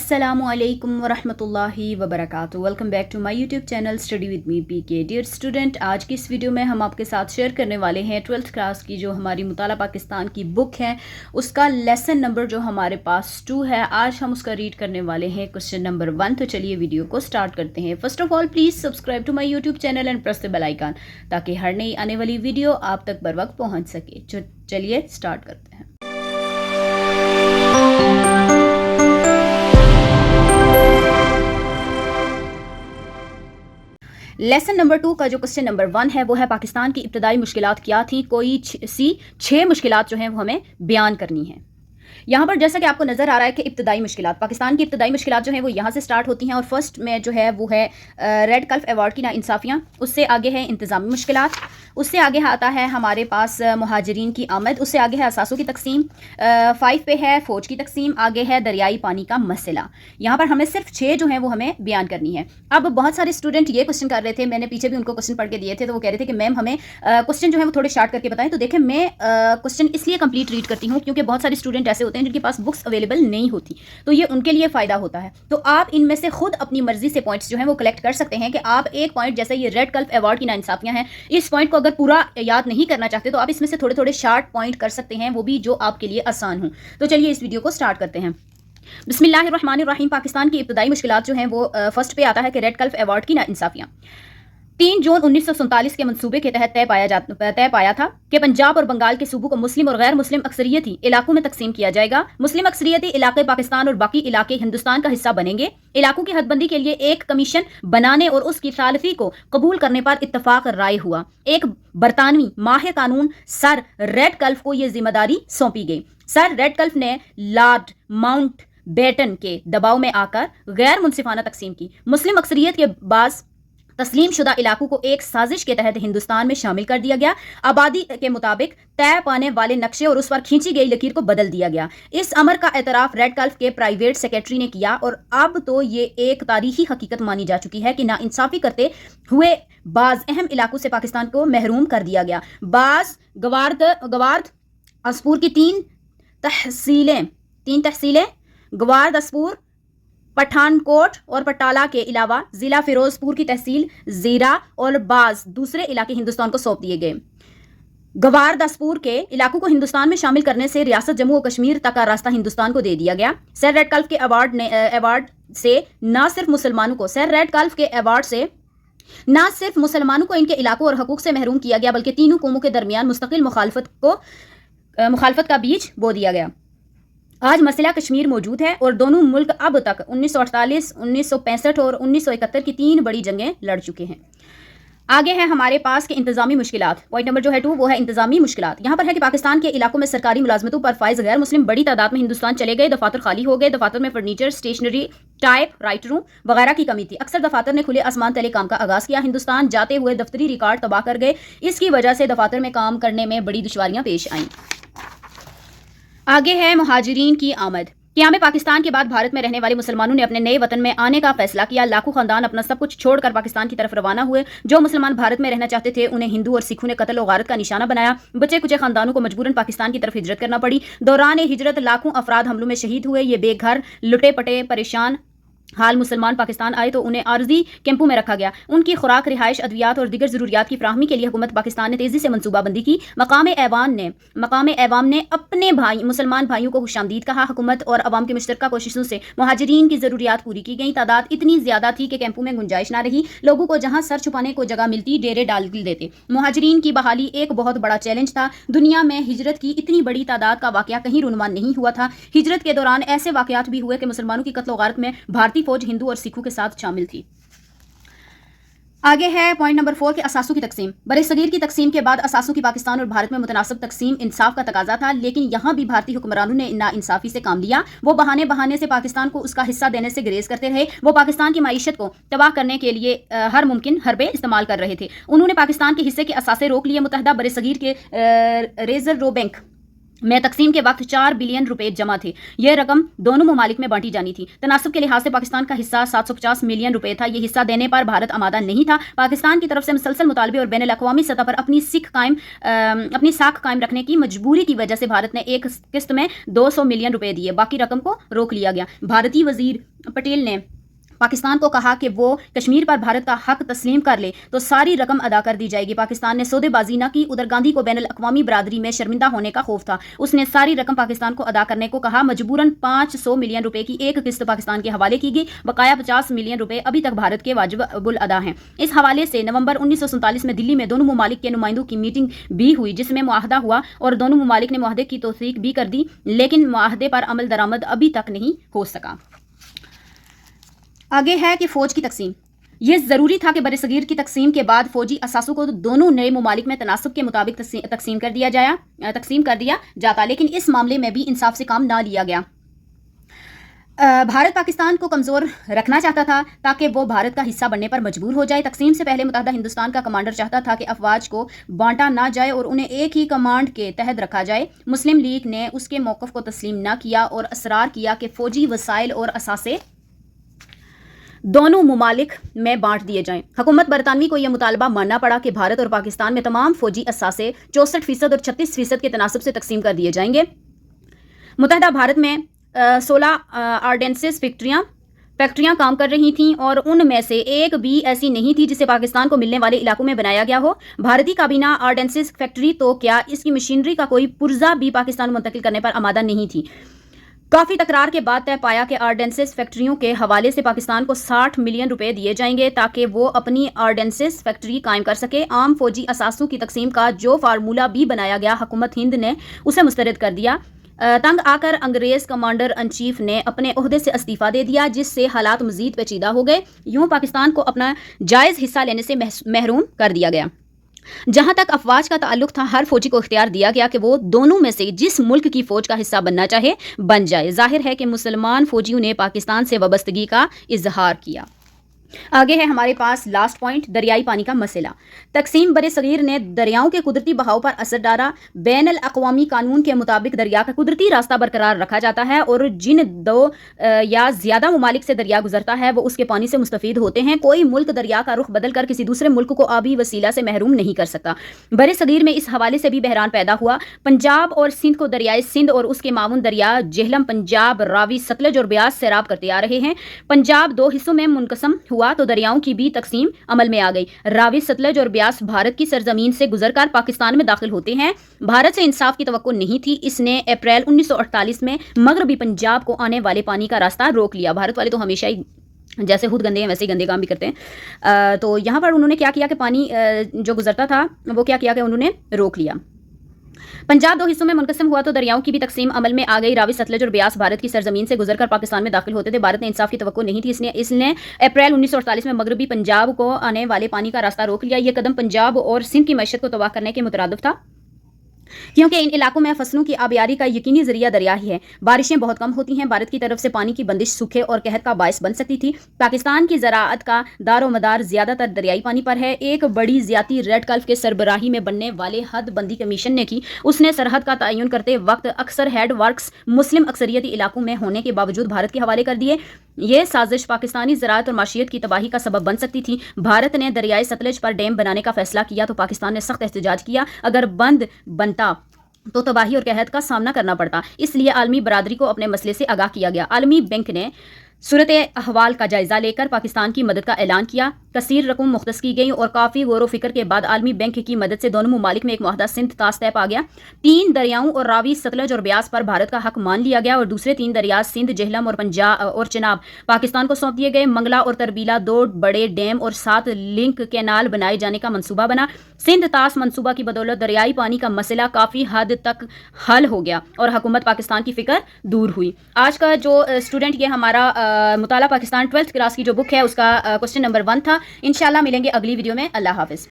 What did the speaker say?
अस्सलामु अलैकुम वरहमतुल्लाहि वबरकातुहू। Welcome back to my YouTube channel study with me PK. Dear student, आज की इस वीडियो में हम आपके साथ शेयर करने वाले हैं 12th क्लास की जो हमारी मुताला पाकिस्तान की बुक है, उसका लेसन नंबर जो हमारे पास 2 है। आज हम उसका रीड करने वाले हैं क्वेश्चन नंबर 1। तो चलिए वीडियो को स्टार्ट करते हैं। First of all please subscribe to my YouTube channel and press the bell icon ताकि हर नई आने वाली वीडियो आप तक बर वक्त पहुँच सके। चलिए स्टार्ट करते हैं। लेसन नंबर 2 का जो क्वेश्चन नंबर 1 है वो है पाकिस्तान की इब्तदाई मुश्किलात क्या थी। कोई 6 मुश्किलात जो हैं वो हमें बयान करनी है। यहाँ पर जैसा कि आपको नज़र आ रहा है कि इब्तदाई मुश्किलात, पाकिस्तान की इब्तदाई मुश्किलात जो हैं वो यहाँ से स्टार्ट होती हैं और फर्स्ट में जो है वो है रेड कल्फ अवार्ड की नाइंसाफ़ियाँ, उससे आगे है इंतज़ामी मुश्किलात, उससे आगे आता है हमारे पास मुहाजिरीन की आमद, उससे आगे है असासों की तकसीम, 5 पे है फ़ौज की तकसीम, आगे है दरियाई पानी का मसला। यहाँ पर हमें सिर्फ 6 जो हैं वो हमें बयान करनी है। अब बहुत सारे स्टूडेंट ये क्वेश्चन कर रहे थे, मैंने पीछे भी उनको क्वेश्चन पढ़ के दिए थे, तो वो कह रहे थे कि मैम हमें क्वेश्चन जो है वो थोड़े शार्ट करके बताएं। तो देखें, मैं क्वेश्चन इसलिए कंप्लीट रीड करती हूँ क्योंकि बहुत सारे स्टूडेंट ऐसे होते हैं जिनके पास बुक्स अवेलेबल नहीं होती, तो ये उनके लिए फ़ायदा होता है। तो आप इनमें से खुद अपनी मर्जी से पॉइंट्स जो हैं वो कलेक्ट कर सकते हैं कि आप एक पॉइंट, जैसे ये रेड कल्फ अवार्ड की नाइंसाफ़ियाँ हैं, इस पॉइंट को अगर पूरा याद नहीं करना चाहते तो आप इसमें से थोड़े थोड़े शार्ट पॉइंट कर सकते हैं, वो भी जो आपके लिए आसान हो। तो चलिए इस वीडियो को स्टार्ट करते हैं। बिस्मिल्लाहिर्रहमानिर्रहीम। पाकिस्तान की इब्तदाई मुश्किलात जो हैं वो फर्स्ट पे आता है कि रेड कल्फ अवार्ड की नाइंसाफ़ियाँ 3 जून 1947 के मंसूबे के तहत तय पाया था कि पंजाब और बंगाल के सूबों को मुस्लिम और गैर मुस्लिम अक्सरियती इलाकों में तकसीम किया जाएगा। मुस्लिम अक्सरियती इलाके पाकिस्तान और बाकी इलाके हिंदुस्तान का हिस्सा बनेंगे। इलाकों की हदबंदी के लिए एक कमीशन बनाने और उसकी सालफी को कबूल करने पर इत्तफाक राय हुआ। एक बरतानवी माहिर कानून सर रेड कल्फ को यह जिम्मेदारी सौंपी गई। सर रेड कल्फ ने लॉर्ड माउंट बेटन के दबाव में आकर गैर मुनसिफाना तकसीम की। मुस्लिम अक्सरियत के बाज़ तस्लीम शुदा इलाकों को एक साजिश के तहत हिंदुस्तान में शामिल कर दिया गया। आबादी के मुताबिक तय पाने वाले नक्शे और उस पर खींची गई लकीर को बदल दिया गया। इस अमर का एतराफ़ रेड कल्फ के प्राइवेट सेक्रेटरी ने किया और अब तो ये एक तारीखी हकीकत मानी जा चुकी है कि नाइंसाफ़ी करते हुए बाज़ अहम इलाकों से पाकिस्तान को महरूम कर दिया गया। बाज़ गवार्द असपूर की तीन तहसीलें गवार्द असपूर, पठानकोट और पटाला के अलावा ज़िला फ़िरोज़पुर की तहसील ज़ीरा और बाज़ दूसरे इलाके हिंदुस्तान को सौंप दिए गए। गवारदासपुर के इलाकों को हिंदुस्तान में शामिल करने से रियासत जम्मू और कश्मीर तक का रास्ता हिंदुस्तान को दे दिया गया। सर रेड कल्फ के अवार्ड से न सिर्फ मुसलमानों को इनके इलाकों और हकूक़ से महरूम किया गया, बल्कि तीनों कौमों के दरमियान मुस्तकिल मुखालफत का बीज बो दिया गया। आज मसला कश्मीर मौजूद है और दोनों मुल्क अब तक 1948, 1965 और 1971 की 3 बड़ी जंगें लड़ चुके हैं। आगे है हमारे पास के इंतजामी मुश्किलात। पॉइंट नंबर जो है 2 वो है इंतजामी मुश्किलात। यहाँ पर है कि पाकिस्तान के इलाकों में सरकारी मुलाजमतों पर फाइज गैर मुस्लिम बड़ी तादाद में हिंदुस्तान चले गए। दफातर खाली हो गए। दफातर में फर्नीचर, स्टेशनरी, टाइप राइटरों वगैरह की कमी थी। अक्सर दफातर ने खुले आसमान तले काम का आगाज़ किया। हिंदुस्तान जाते हुए दफ्तरी रिकॉर्ड तबाह कर गए। इसकी वजह से दफातर में काम करने में बड़ी दुश्वारियाँ पेश आईं। आगे है मुहाजिरीन की आमद। क़याम पाकिस्तान के बाद भारत में रहने वाले मुसलमानों ने अपने नए वतन में आने का फैसला किया। लाखों खानदान अपना सब कुछ छोड़कर पाकिस्तान की तरफ रवाना हुए। जो मुसलमान भारत में रहना चाहते थे उन्हें हिंदू और सिखों ने कत्ल और गारत का निशाना बनाया। बचे कुछ खानदानों को मजबूरन पाकिस्तान की तरफ हिजरत करना पड़ी। दौरान हिजरत लाखों अफराद हमलों में शहीद हुए। ये बेघर, लुटे पटे, परेशान हाल मुसलमान पाकिस्तान आए तो उन्हें आर्जी कैंपों में रखा गया। उनकी खुराक, रिहाइश, अद्वियात और दीगर ज़रूरियात की फराहमी के लिए हुकूमत पाकिस्तान ने तेज़ी से मनसूबाबंदी की। मकाम एवाम ने अपने मुसलमान भाइयों को खुशामदीद कहा। हुकूमत और अवाम की मुश्तरका कोशिशों से मुहाजिरीन की ज़रूरियात पूरी की गई। तादाद इतनी ज़्यादा थी कि कैंपों में गुंजाइश ना रही। लोगों को जहाँ सर छुपाने को जगह मिलती डेरे डाल देते। मुहाजिरीन की बहाली एक बहुत बड़ा चैलेंज था। दुनिया में हिजरत की इतनी बड़ी तादाद का वाक़या कहीं रुनवा नहीं हुआ था। हिजरत के दौरान ऐसे वाक़यात भी हुए कि मुसलमानों की कत्ल गारत में भारतीय फौज हिंदू और सिखों के साथ शामिल थी। आगे है पॉइंट नंबर 4 के असासों की तकसीम। बरे-सगीर की तकसीम के बाद असासों की पाकिस्तान और भारत में मुतनासिब तकसीम इंसाफ का तकाजा था, लेकिन यहाँ भी भारतीय हुक्मरानों ने नाइंसाफ़ी से काम लिया। वो बहाने से पाकिस्तान को उसका हिस्सा देने से गुरेज करते रहे। वो पाकिस्तान की माईशत को तबाह करने के लिए हर मुमकिन हरबे इस्तेमाल कर रहे थे। उन्होंने पाकिस्तान के हिस्से के असासे रोक लिए। मुतहदा बरे-सगीर के रिजर्व बैंक میں تقسیم کے وقت 4 بلین روپے جمع تھے. یہ رقم دونوں ممالک میں بانٹی جانی تھی. تناسب کے لحاظ سے پاکستان کا حصہ 750 ملین روپے تھا. یہ حصہ دینے پر بھارت آمادہ نہیں تھا. پاکستان کی طرف سے مسلسل مطالبے اور بین الاقوامی سطح پر اپنی ساکھ قائم رکھنے کی مجبوری کی وجہ سے بھارت نے ایک قسط میں 200 ملین روپے دیے. باقی رقم کو روک لیا گیا. بھارتی وزیر پٹیل نے پاکستان کو کہا کہ وہ کشمیر پر بھارت کا حق تسلیم کر لے تو ساری رقم ادا کر دی جائے گی. پاکستان نے سودے بازی نہ کی. ادھر گاندھی کو بین الاقوامی برادری میں شرمندہ ہونے کا خوف تھا. اس نے ساری رقم پاکستان کو ادا کرنے کو کہا. مجبوراً 500 ملین روپے کی ایک قسط پاکستان کے حوالے کی گئی. بقایا 50 ملین روپے ابھی تک بھارت کے واجب الادا ہیں. اس حوالے سے نومبر 1947 میں دلی میں دونوں ممالک کے نمائندوں کی میٹنگ بھی ہوئی جس میں معاہدہ ہوا اور دونوں ممالک نے معاہدے کی توثیق بھی کر دی, لیکن معاہدے پر عمل درآمد ابھی تک نہیں ہو سکا. آگے ہے کہ فوج کی تقسیم. یہ ضروری تھا کہ برصغیر کی تقسیم کے بعد فوجی اثاثوں کو دونوں نئے ممالک میں تناسب کے مطابق تقسیم کر دیا جاتا, لیکن اس معاملے میں بھی انصاف سے کام نہ لیا گیا. بھارت پاکستان کو کمزور رکھنا چاہتا تھا تاکہ وہ بھارت کا حصہ بننے پر مجبور ہو جائے. تقسیم سے پہلے متحدہ ہندوستان کا کمانڈر چاہتا تھا کہ افواج کو بانٹا نہ جائے اور انہیں ایک ہی کمانڈ کے تحت رکھا جائے. مسلم لیگ نے اس کے موقف کو تسلیم نہ کیا اور اصرار کیا کہ فوجی وسائل اور اثاثے دونوں ممالک میں بانٹ دیے جائیں. حکومت برطانوی کو یہ مطالبہ ماننا پڑا کہ بھارت اور پاکستان میں تمام فوجی اثاثے 64% اور 36% کے تناسب سے تقسیم کر دیے جائیں گے. متحدہ بھارت میں 16 آرڈیننس فیکٹریاں کام کر رہی تھیں اور ان میں سے ایک بھی ایسی نہیں تھی جسے پاکستان کو ملنے والے علاقوں میں بنایا گیا ہو. بھارتی کابینہ آرڈیننس فیکٹری تو کیا اس کی مشینری کا کوئی پرزہ بھی پاکستان منتقل کرنے پر آمادہ نہیں تھی. کافی تکرار کے بعد طے پایا کہ آرڈیننس فیکٹریوں کے حوالے سے پاکستان کو 60 ملین روپے دیے جائیں گے تاکہ وہ اپنی آرڈیننس فیکٹری قائم کر سکے. عام فوجی اثاثوں کی تقسیم کا جو فارمولہ بھی بنایا گیا حکومت ہند نے اسے مسترد کر دیا. تنگ آ کر انگریز کمانڈر ان چیف نے اپنے عہدے سے استعفیٰ دے دیا جس سے حالات مزید پیچیدہ ہو گئے. یوں پاکستان کو اپنا جائز حصہ لینے سے محروم کر دیا گیا. جہاں تک افواج کا تعلق تھا ہر فوجی کو اختیار دیا گیا کہ وہ دونوں میں سے جس ملک کی فوج کا حصہ بننا چاہے بن جائے. ظاہر ہے کہ مسلمان فوجیوں نے پاکستان سے وابستگی کا اظہار کیا. آگے ہے ہمارے پاس لاسٹ پوائنٹ, دریائی پانی کا مسئلہ. تقسیم برصغیر نے دریاؤں کے قدرتی بہاؤ پر اثر ڈالا. بین الاقوامی قانون کے مطابق دریا کا قدرتی راستہ برقرار رکھا جاتا ہے اور جن 2 یا زیادہ ممالک سے دریا گزرتا ہے وہ اس کے پانی سے مستفید ہوتے ہیں. کوئی ملک دریا کا رخ بدل کر کسی دوسرے ملک کو آبی وسیلہ سے محروم نہیں کر سکتا. برصغیر میں اس حوالے سے بھی بحران پیدا ہوا. پنجاب اور سندھ کو دریائے سندھ اور اس کے معاون دریا جہلم پنجاب, راوی, ستلج اور بیاس سیراب کرتے آ رہے ہیں. پنجاب 2 حصوں میں منقسم ہوا تو دریاؤں کی بھی تقسیم عمل میں آ گئی. راوی, ستلج اور بیاس بھارت کی سرزمین سے گزر کر پاکستان میں داخل ہوتے ہیں. بھارت سے انصاف کی توقع نہیں تھی. اس نے اپریل 1948 میں مغربی پنجاب کو آنے والے پانی کا راستہ روک لیا. بھارت والے تو ہمیشہ ہی جیسے خود گندے ہیں ویسے ہی گندے کام بھی کرتے ہیں. تو یہاں پر انہوں نے کیا کیا کہ پانی جو گزرتا تھا وہ کیا کیا کہ انہوں نے روک لیا. پنجاب 2 حصوں میں منقسم ہوا تو دریاؤں کی بھی تقسیم عمل میں آ گئی. راوی, ستلج اور بیاس بھارت کی سرزمین سے گزر کر پاکستان میں داخل ہوتے تھے. بھارت نے انصاف کی توقع نہیں تھی. اس نے اپریل 1948 میں مغربی پنجاب کو آنے والے پانی کا راستہ روک لیا. یہ قدم پنجاب اور سندھ کی معیشت کو تباہ کرنے کے مترادف تھا کیونکہ ان علاقوں میں فصلوں کی آبیاری کا یقینی ذریعہ دریا ہی ہے. بارشیں بہت کم ہوتی ہیں. بھارت کی طرف سے پانی کی بندش سوکھے اور قحط کا باعث بن سکتی تھی. پاکستان کی زراعت کا دار و مدار زیادہ تر دریائی پانی پر ہے. ایک بڑی زیادتی ریڈ کلف کے سربراہی میں بننے والے حد بندی کمیشن نے کی. اس نے سرحد کا تعین کرتے وقت اکثر ہیڈ ورکس مسلم اکثریتی علاقوں میں ہونے کے باوجود بھارت کے حوالے کر دیے. یہ سازش پاکستانی زراعت اور معیشت کی تباہی کا سبب بن سکتی تھی. بھارت نے دریائے ستلج پر ڈیم بنانے کا فیصلہ کیا تو پاکستان نے سخت احتجاج کیا. اگر بند بنتا تو تباہی اور قحط کا سامنا کرنا پڑتا. اس لیے عالمی برادری کو اپنے مسئلے سے آگاہ کیا گیا. عالمی بینک نے صورت احوال کا جائزہ لے کر پاکستان کی مدد کا اعلان کیا. کثیر رقم مختص کی گئی اور کافی غور و فکر کے بعد عالمی بینک کی مدد سے دونوں ممالک میں ایک معاہدہ سندھ طاس طے پا گیا. 3 دریاؤں اور راوی, ستلج اور بیاس پر بھارت کا حق مان لیا گیا اور دوسرے 3 دریا سندھ, جہلم اور چناب پاکستان کو سونپ دیے گئے. منگلا اور تربیلا 2 بڑے ڈیم اور 7 لنک کینال بنائے جانے کا منصوبہ بنا. سندھ طاس منصوبہ کی بدولت دریائی پانی کا مسئلہ کافی حد تک حل ہو گیا اور حکومت پاکستان کی فکر دور ہوئی. آج کا جو اسٹوڈنٹ یہ ہمارا مطالعہ پاکستان 12th کلاس کی جو بک ہے اس کا کوسچن نمبر 1 تھا. انشاءاللہ ملیں گے اگلی ویڈیو میں. اللہ حافظ.